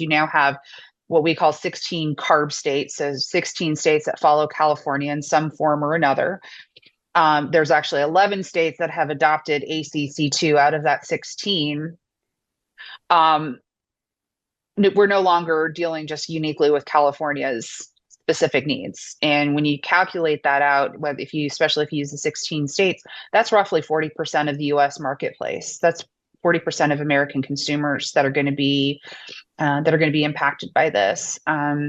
you now have what we call 16 CARB states, so 16 states that follow California in some form or another. There's actually 11 states that have adopted ACC2 out of that 16. Um, we're no longer dealing just uniquely with California's specific needs. And when you calculate that out, if you, especially if you use the 16 states, that's roughly 40% of the US marketplace. That's 40% of American consumers that are going to be impacted by this.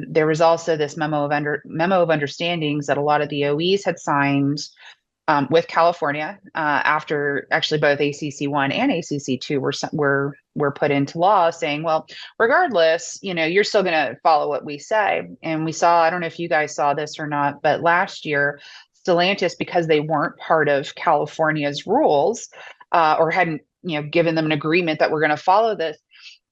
There was also this memo of understandings that a lot of the OEs had signed with California after actually both ACC1 and ACC2 were put into law, saying, well, regardless, you're still going to follow what we say. And we saw, I don't know if you guys saw this or not, but last year, Stellantis, because they weren't part of California's rules or hadn't given them an agreement that we're going to follow this,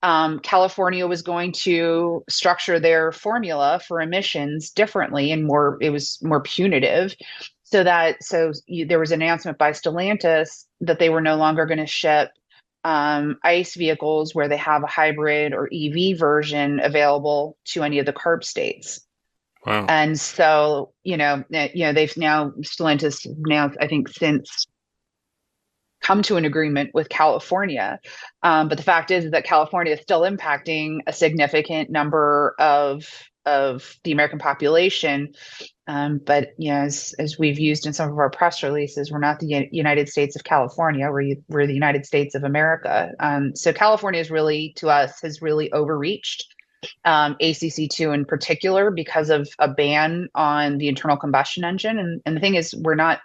California was going to structure their formula for emissions differently and it was more punitive. There was an announcement by Stellantis that they were no longer going to ship ICE vehicles where they have a hybrid or EV version available to any of the CARB states. Wow. And so, they've now, Stellantis now, I think, since come to an agreement with California. But the fact is that California is still impacting a significant number of the American population. But as we've used in some of our press releases, we're not the United States of California. We're the United States of America. So California is really, to us, has really overreached. ACC2 in particular because of a ban on the internal combustion engine. And the thing is, we're not